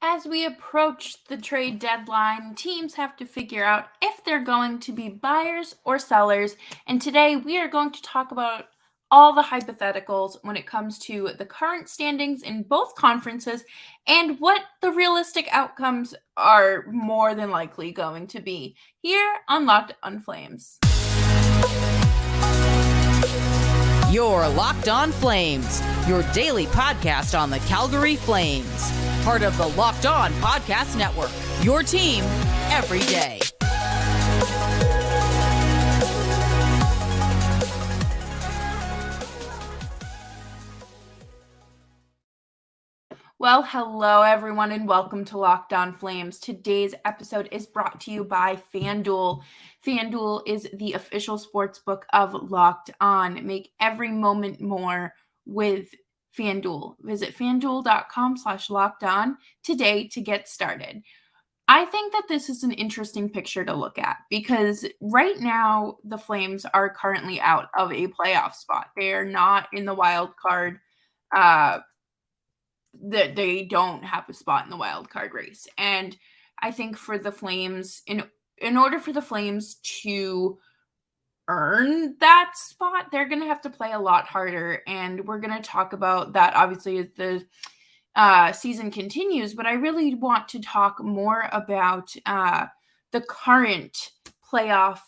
As we approach the trade deadline, teams have to figure out if they're going to be buyers or sellers. And today we are going to talk about all the hypotheticals when it comes to the current standings in both conferences and what the realistic outcomes are more than likely going to be here on Locked on Flames. You're Locked on Flames, your daily podcast on the Calgary Flames. Part of the Locked On Podcast Network, your team every day. Well, hello everyone and welcome to Locked on Flames. Today's episode is brought to you by FanDuel. FanDuel is the official sports book of Locked On. Make every moment more with FanDuel. Visit fanduel.com/lockedon today to get started. I think that this is an interesting picture to look at because right now the Flames are currently out of a playoff spot. They are not in the wild card that they don't have a spot in the wild card race. And I think for the Flames, in order for the Flames to earn that spot, they're going to have to play a lot harder. And we're going to talk about that obviously as the season continues. But I really want to talk more about the current playoff,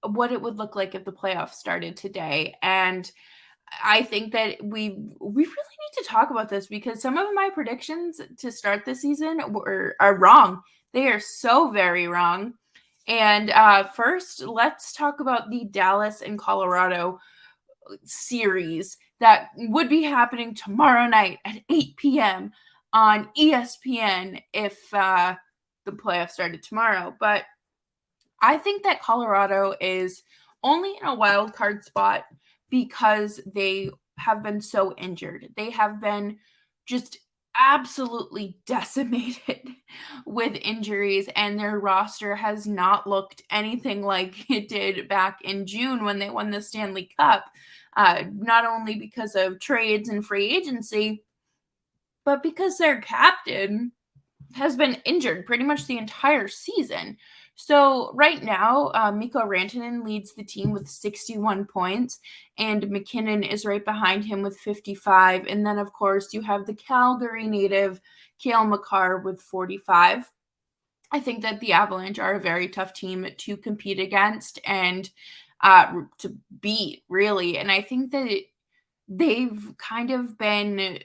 what it would look like if the playoffs started today. And I think that we really need to talk about this because some of my predictions to start the season are wrong. They are so very wrong. And first, let's talk about the Dallas and Colorado series that would be happening tomorrow night at 8 p.m. on ESPN if the playoffs started tomorrow. But I think that Colorado is only in a wild card spot because they have been so injured. They have been just absolutely decimated with injuries, and their roster has not looked anything like it did back in June when they won the Stanley Cup, not only because of trades and free agency, but because their captain has been injured pretty much the entire season. So right now, Mikko Rantanen leads the team with 61 points, and McKinnon is right behind him with 55. And then, of course, you have the Calgary native Cale Makar with 45. I think that the Avalanche are a very tough team to compete against and to beat, really. And I think that they've kind of been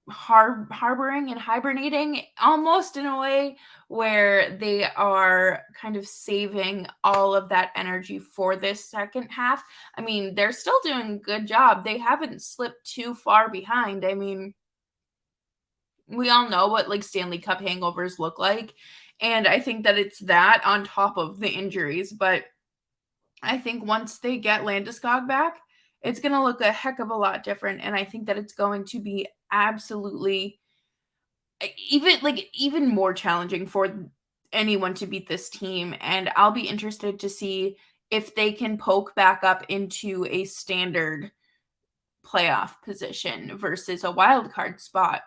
harboring and hibernating almost in a way where they are kind of saving all of that energy for this second half. I mean, they're still doing a good job. They haven't slipped too far behind. I mean, we all know what like Stanley Cup hangovers look like. And I think that it's that on top of the injuries. But I think once they get Landeskog back, it's going to look a heck of a lot different. And I think that it's going to be absolutely even more challenging for anyone to beat this team. And I'll be interested to see if they can poke back up into a standard playoff position versus a wild card spot.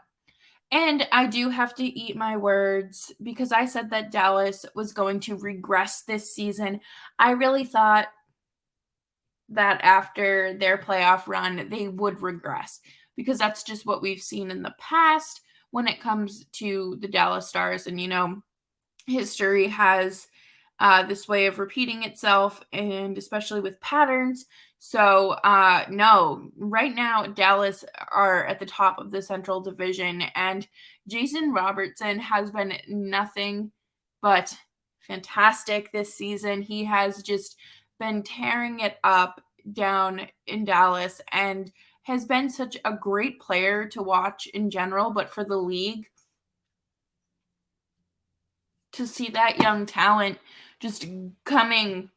And I do have to eat my words because I said that Dallas was going to regress this season. I really thought that after their playoff run, they would regress because that's just what we've seen in the past when it comes to the Dallas Stars. And, history has this way of repeating itself, and especially with patterns. So, no, right now, Dallas are at the top of the Central Division, and Jason Robertson has been nothing but fantastic this season. He has just been tearing it up down in Dallas and has been such a great player to watch in general, but for the league, to see that young talent just coming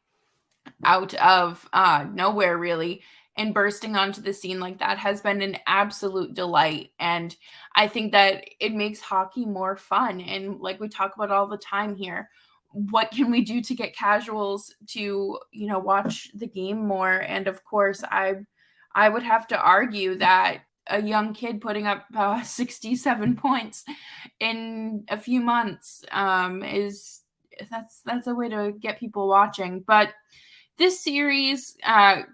out of nowhere really and bursting onto the scene like that has been an absolute delight. And I think that it makes hockey more fun. And like we talk about all the time here, what can we do to get casuals to, watch the game more? And of course, I would have to argue that a young kid putting up 67 points in a few months that's a way to get people watching. But this series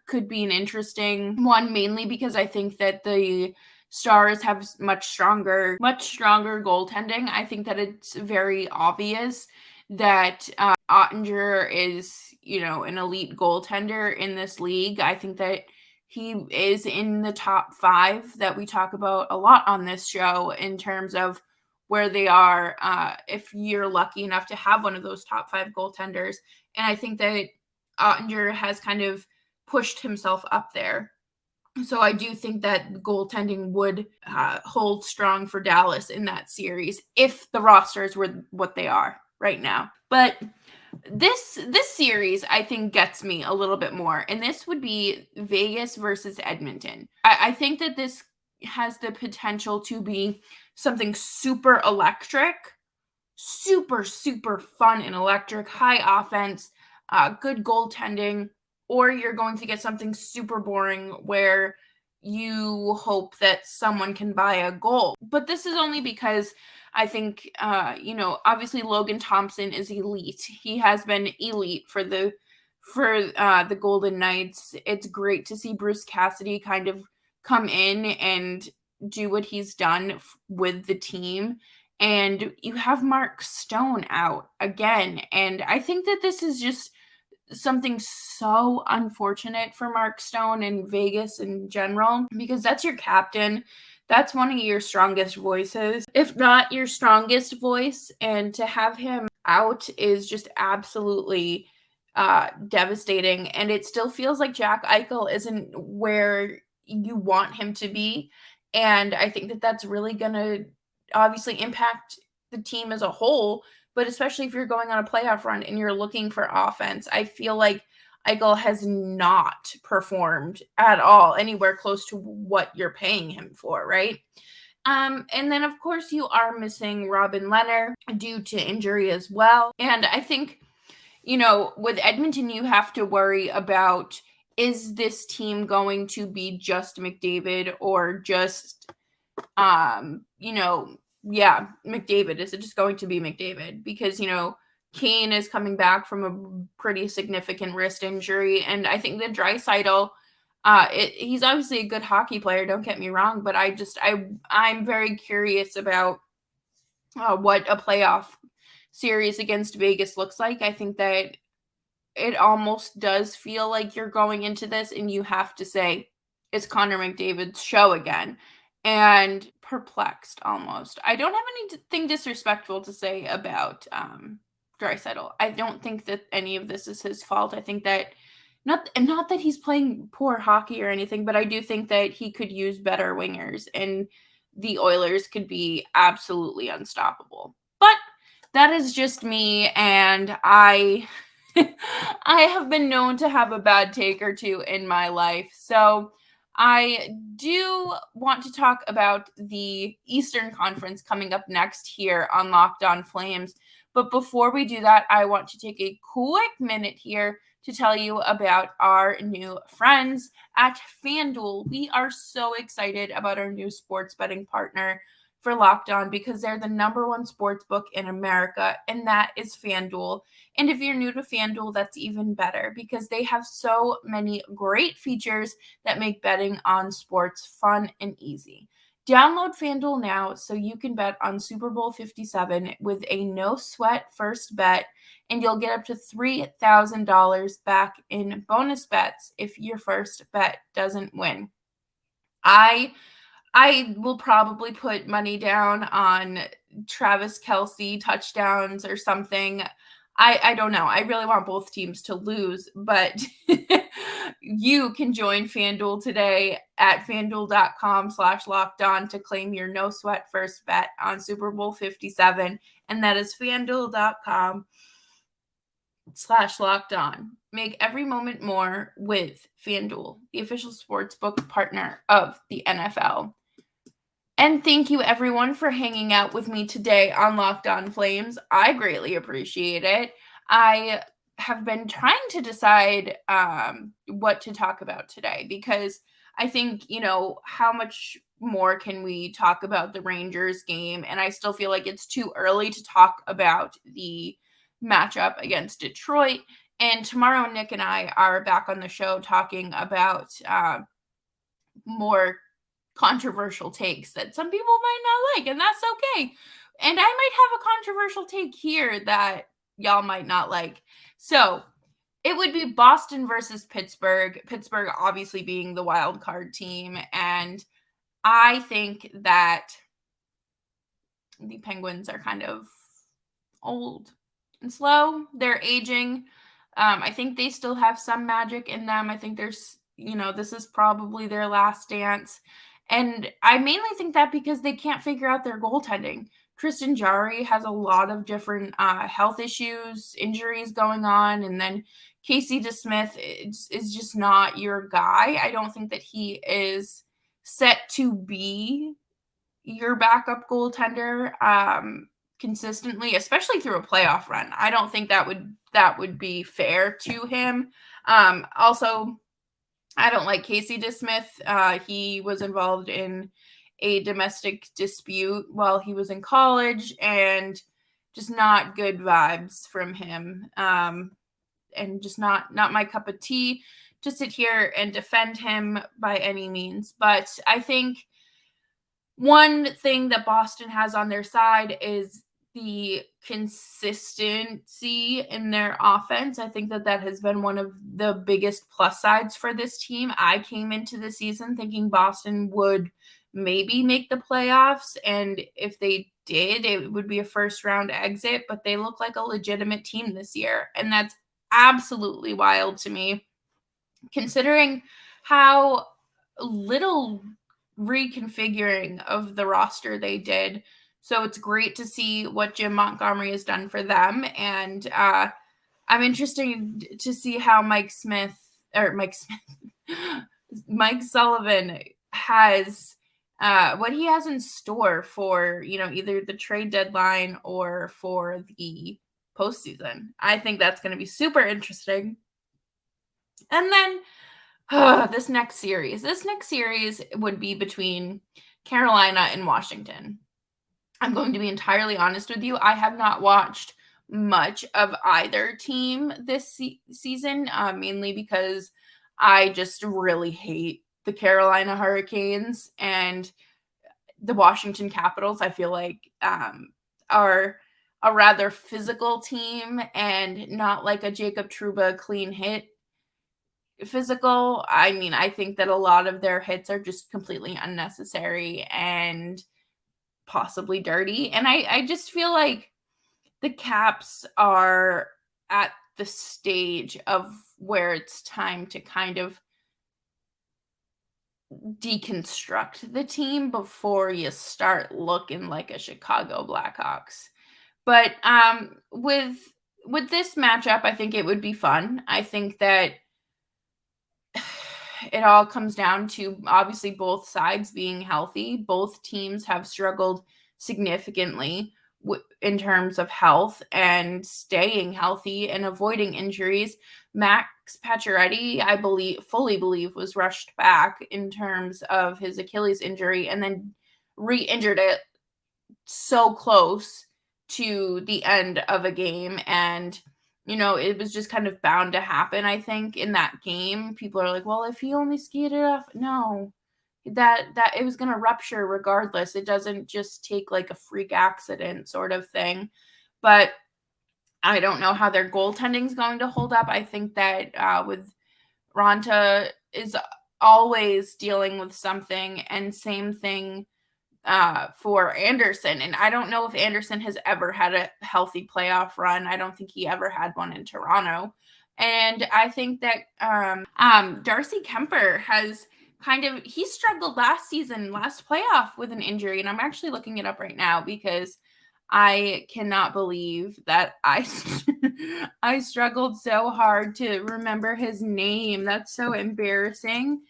could be an interesting one, mainly because I think that the Stars have much stronger goaltending. I think that it's very obvious that Ottenger is, an elite goaltender in this league. I think that he is in the top 5 that we talk about a lot on this show in terms of where they are, if you're lucky enough to have one of those top 5 goaltenders. And I think that Ottenger has kind of pushed himself up there. So I do think that goaltending would hold strong for Dallas in that series if the rosters were what they are right now. But this series, I think, gets me a little bit more. And this would be Vegas versus Edmonton. I think that this has the potential to be something super electric, super, super fun and electric, high offense, good goaltending, or you're going to get something super boring where you hope that someone can buy a goal. But this is only because I think, obviously Logan Thompson is elite. He has been elite for the Golden Knights. It's great to see Bruce Cassidy kind of come in and do what he's done with the team. And you have Mark Stone out again. And I think that this is just something so unfortunate for Mark Stone and Vegas in general, because that's your captain. That's one of your strongest voices, if not your strongest voice. And to have him out is just absolutely devastating. And it still feels like Jack Eichel isn't where you want him to be. And I think that that's really going to obviously impact the team as a whole, but especially if you're going on a playoff run and you're looking for offense. I feel like Eichel has not performed at all anywhere close to what you're paying him for, right? And then, of course, you are missing Robin Lehner due to injury as well. And I think, with Edmonton, you have to worry about, is this team going to be just McDavid or just, McDavid? Is it just going to be McDavid? Because, Kane is coming back from a pretty significant wrist injury. And I think that Draisaitl, he's obviously a good hockey player, don't get me wrong, but I'm very curious about what a playoff series against Vegas looks like. I think that it almost does feel like you're going into this and you have to say, it's Connor McDavid's show again. And perplexed almost. I don't have anything disrespectful to say about Draisaitl. I don't think that any of this is his fault. I think that not that he's playing poor hockey or anything, but I do think that he could use better wingers and the Oilers could be absolutely unstoppable. But that is just me, and I have been known to have a bad take or two in my life. So I do want to talk about the Eastern Conference coming up next here on Locked On Flames. But before we do that, I want to take a quick minute here to tell you about our new friends at FanDuel. We are so excited about our new sports betting partner for Locked On because they're the #1 sports book in America, and that is FanDuel. And if you're new to FanDuel, that's even better because they have so many great features that make betting on sports fun and easy. Download FanDuel now so you can bet on Super Bowl 57 with a no-sweat first bet, and you'll get up to $3,000 back in bonus bets if your first bet doesn't win. I will probably put money down on Travis Kelce touchdowns or something. I don't know. I really want both teams to lose, but you can join FanDuel today at FanDuel.com/lockedon to claim your no sweat first bet on Super Bowl 57. And that is FanDuel.com/lockedon. Make every moment more with FanDuel, the official sportsbook partner of the NFL. And thank you, everyone, for hanging out with me today on Locked On Flames. I greatly appreciate it. I have been trying to decide what to talk about today because I think, how much more can we talk about the Rangers game? And I still feel like it's too early to talk about the matchup against Detroit. And tomorrow, Nick and I are back on the show talking about more controversial takes that some people might not like, and that's okay. And I might have a controversial take here that y'all might not like. So it would be Boston versus Pittsburgh. Pittsburgh obviously being the wild card team. And I think that the Penguins are kind of old and slow. They're aging. I think they still have some magic in them. I think there's, this is probably their last dance. And I mainly think that because they can't figure out their goaltending. Tristan Jarry has a lot of different health issues, injuries going on. And then Casey DeSmith is just not your guy. I don't think that he is set to be your backup goaltender consistently, especially through a playoff run. I don't think that would be fair to him. Also, I don't like Casey DeSmith. He was involved in a domestic dispute while he was in college, and just not good vibes from him. And just not my cup of tea to sit here and defend him by any means. But I think one thing that Boston has on their side is the consistency in their offense. I think that has been one of the biggest plus sides for this team. I came into the season thinking Boston would maybe make the playoffs, and if they did, it would be a first round exit, but they look like a legitimate team this year, and that's absolutely wild to me, considering how little reconfiguring of the roster they did. So it's great to see what Jim Montgomery has done for them. And I'm interested to see how Mike Sullivan has what he has in store for, either the trade deadline or for the postseason. I think that's going to be super interesting. And then this next series would be between Carolina and Washington. I'm going to be entirely honest with you. I have not watched much of either team this season, mainly because I just really hate the Carolina Hurricanes, and the Washington Capitals, I feel like, are a rather physical team and not like a Jacob Trouba clean hit physical. I mean, I think that a lot of their hits are just completely unnecessary and possibly dirty. And I just feel like the Caps are at the stage of where it's time to kind of deconstruct the team before you start looking like a Chicago Blackhawks. But with this matchup, I think it would be fun. I think that it all comes down to obviously both sides being healthy. Both teams have struggled significantly in terms of health and staying healthy and avoiding injuries. Max Pacioretty, I fully believe, was rushed back in terms of his Achilles injury and then re-injured it so close to the end of a game. And it was just kind of bound to happen, I think, in that game. People are like, well, if he only skated off. No, that it was going to rupture regardless. It doesn't just take like a freak accident sort of thing. But I don't know how their goaltending is going to hold up. I think that with Ronta is always dealing with something, and same thing for Anderson. And I don't know if Anderson has ever had a healthy playoff run. I don't think he ever had one in Toronto. And I think that Darcy Kemper has he struggled last playoff with an injury. And I'm actually looking it up right now because I cannot believe that I struggled so hard to remember his name. That's so embarrassing.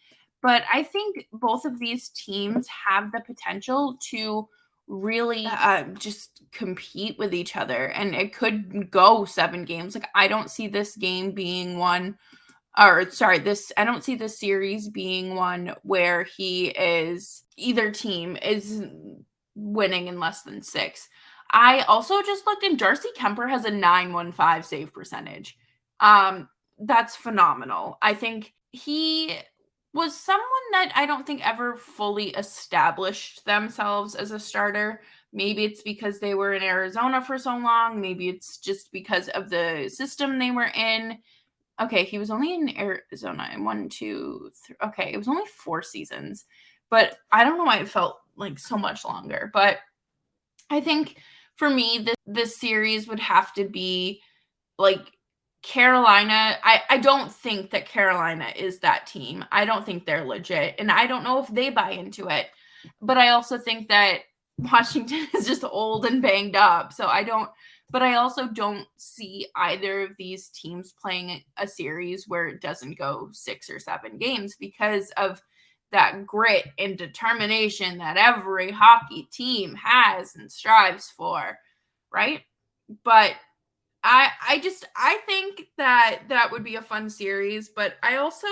But I think both of these teams have the potential to really just compete with each other. And it could go 7 games. Like, I don't see this game being won I don't see this series being one where either team is winning in less than 6. I also just looked, and Darcy Kemper has a 915 save percentage. That's phenomenal. I think he was someone that I don't think ever fully established themselves as a starter. Maybe it's because they were in Arizona for so long. Maybe it's just because of the system they were in. Okay, he was only in Arizona in 1, 2, 3. Okay, it was only 4 seasons, but I don't know why it felt like so much longer. But I think for me, this series would have to be like Carolina. I don't think that Carolina is that team. I don't think they're legit, and I don't know if they buy into it. But I also think that Washington is just old and banged up. But I also don't see either of these teams playing a series where it doesn't go 6 or 7 games because of that grit and determination that every hockey team has and strives for, right? But I think that would be a fun series, but I also,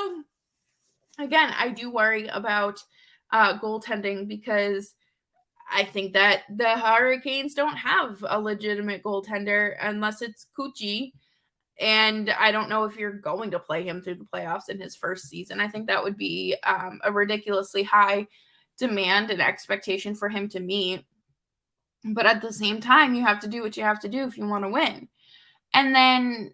again, I do worry about goaltending because I think that the Hurricanes don't have a legitimate goaltender unless it's Cucci. And I don't know if you're going to play him through the playoffs in his first season. I think that would be a ridiculously high demand and expectation for him to meet. But at the same time, you have to do what you have to do if you want to win. And then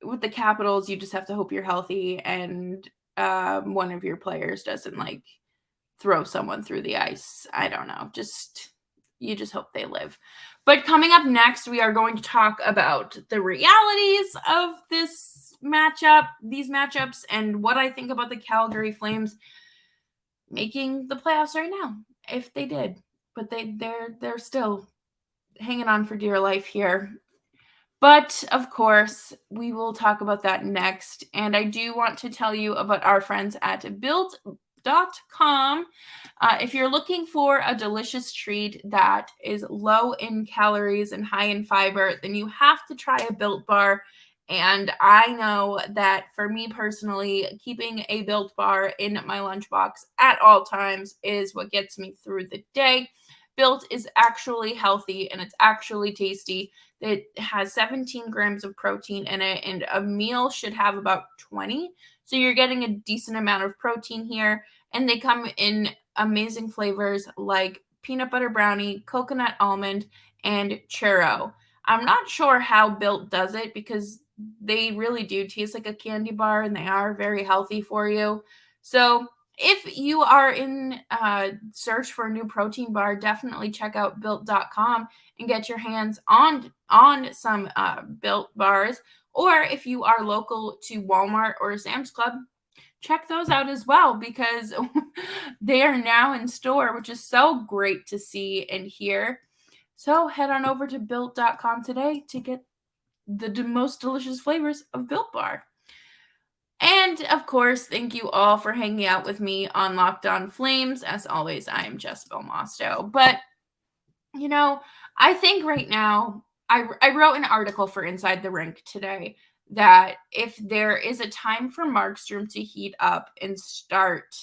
with the Capitals, you just have to hope you're healthy and one of your players doesn't throw someone through the ice. I don't know. You just hope they live. But coming up next, we are going to talk about the realities of these matchups, and what I think about the Calgary Flames making the playoffs right now, if they did. But they're still hanging on for dear life here. But of course, we will talk about that next. And I do want to tell you about our friends at Built.com. If you're looking for a delicious treat that is low in calories and high in fiber, then you have to try a Built Bar. And I know that for me personally, keeping a Built Bar in my lunchbox at all times is what gets me through the day. Built is actually healthy and it's actually tasty. It has 17 grams of protein in it, and a meal should have about 20. So you're getting a decent amount of protein here. And they come in amazing flavors like peanut butter brownie, coconut almond, and churro. I'm not sure how Built does it because they really do taste like a candy bar and they are very healthy for you. So if you are in search for a new protein bar, definitely check out Built.com and get your hands on some Built bars. Or if you are local to Walmart or Sam's Club, check those out as well because they are now in store, which is so great to see and hear. So head on over to Built.com today to get the most delicious flavors of Built Bar. And of course, thank you all for hanging out with me on Locked On Flames. As always, I am Jess Belmosto. But, I think right now, I wrote an article for Inside the Rink today that if there is a time for Markstrom to heat up and start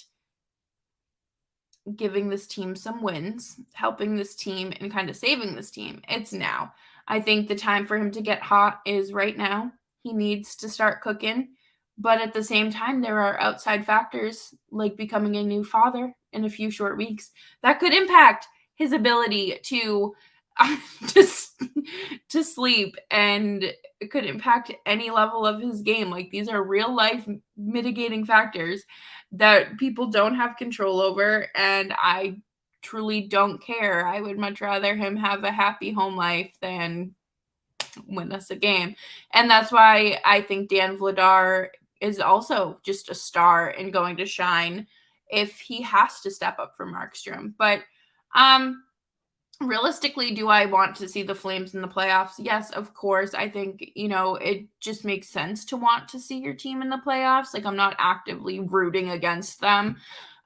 giving this team some wins, helping this team and kind of saving this team, it's now. I think the time for him to get hot is right now. He needs to start cooking. But at the same time, there are outside factors like becoming a new father in a few short weeks that could impact his ability to to sleep, and it could impact any level of his game. Like, these are real life mitigating factors that people don't have control over, and I truly don't care. I would much rather him have a happy home life than win us a game. And that's why I think Dan Vladar is also just a star and going to shine if he has to step up for Markstrom. But realistically, do I want to see the Flames in the playoffs? Yes, of course. I think, it just makes sense to want to see your team in the playoffs. Like, I'm not actively rooting against them.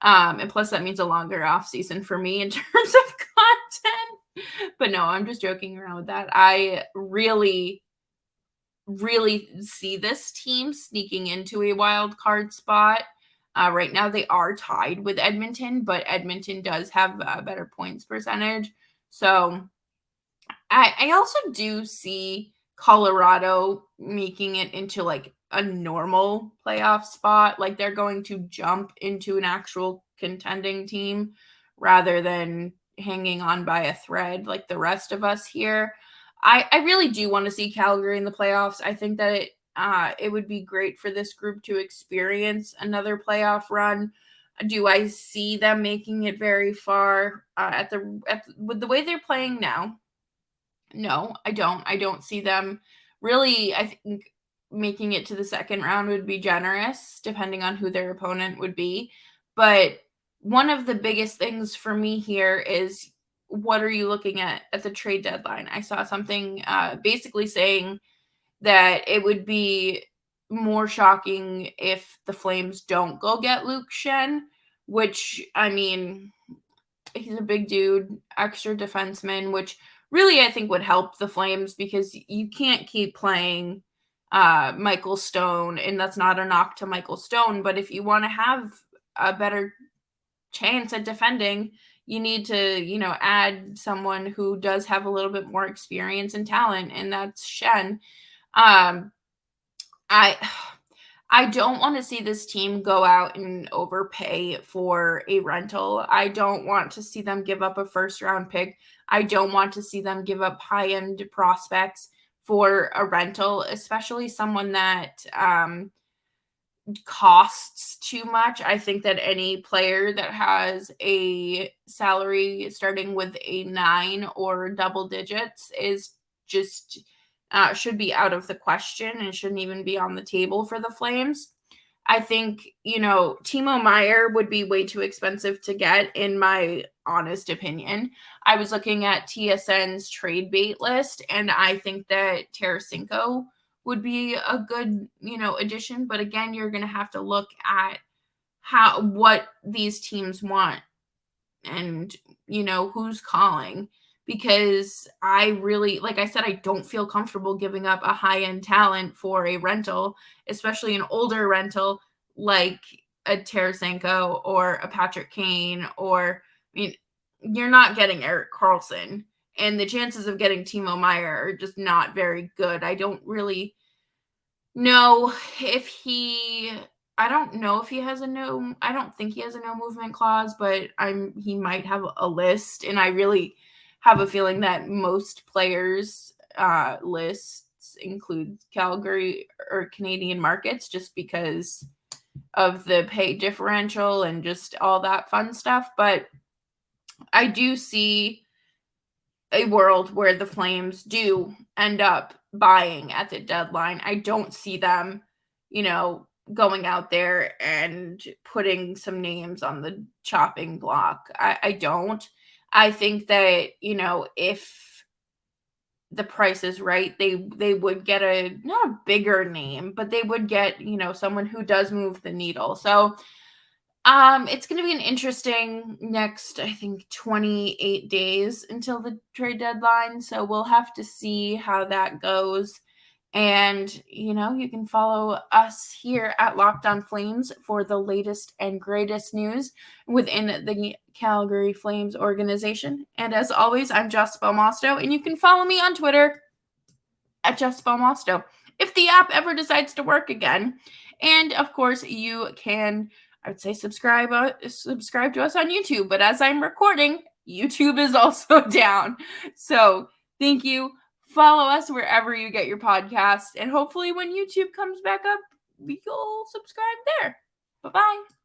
And plus, that means a longer off season for me in terms of content. But no, I'm just joking around with that. I really, really see this team sneaking into a wild card spot. Right now they are tied with Edmonton, but Edmonton does have a better points percentage. So I also do see Colorado making it into like a normal playoff spot. Like they're going to jump into an actual contending team rather than hanging on by a thread like the rest of us here. I really do want to see Calgary in the playoffs. I think that it would be great for this group to experience another playoff run. Do I see them making it very far with the way they're playing now? No, I don't. I don't see them really. I think making it to the second round would be generous, depending on who their opponent would be. But one of the biggest things for me here is, what are you looking at the trade deadline? I saw something basically saying that it would be more shocking if the Flames don't go get Luke Schenn, which, I mean, he's a big dude, extra defenseman, which really I think would help the Flames because you can't keep playing Michael Stone, and that's not a knock to Michael Stone, but if you want to have a better chance at defending, you need to, add someone who does have a little bit more experience and talent, and that's Schenn. Um, I I don't want to see this team go out and overpay for a rental. I don't want to see them give up a first round pick. I don't want to see them give up high end prospects for a rental, especially someone that costs too much. I think that any player that has a salary starting with a 9 or double digits is just should be out of the question and shouldn't even be on the table for the Flames. I think, Timo Meier would be way too expensive to get, in my honest opinion. I was looking at TSN's trade bait list, and I think that Tarasenko would be a good, addition. But again, you're going to have to look at what these teams want and, who's calling. Because I really, like I said, I don't feel comfortable giving up a high-end talent for a rental, especially an older rental like a Tarasenko or a Patrick Kane, or, I mean, you're not getting Erik Karlsson. And the chances of getting Timo Meier are just not very good. I don't really know if I don't know if he has I don't think he has a no movement clause, but he might have a list, and I really have a feeling that most players lists include Calgary or Canadian markets just because of the pay differential and just all that fun stuff. But I do see a world where the Flames do end up buying at the deadline. I don't see them, going out there and putting some names on the chopping block. I don't. I think that, if the price is right, they would get not a bigger name, but they would get, someone who does move the needle. So it's going to be an interesting next, I think, 28 days until the trade deadline. So we'll have to see how that goes. And, you can follow us here at Locked On Flames for the latest and greatest news within the Calgary Flames organization. And as always, I'm Jess Belmosto, and you can follow me on Twitter at Jess Belmosto if the app ever decides to work again. And of course, you can, I would say, subscribe to us on YouTube. But as I'm recording, YouTube is also down. So thank you. Follow us wherever you get your podcasts. And hopefully when YouTube comes back up, you'll subscribe there. Bye-bye.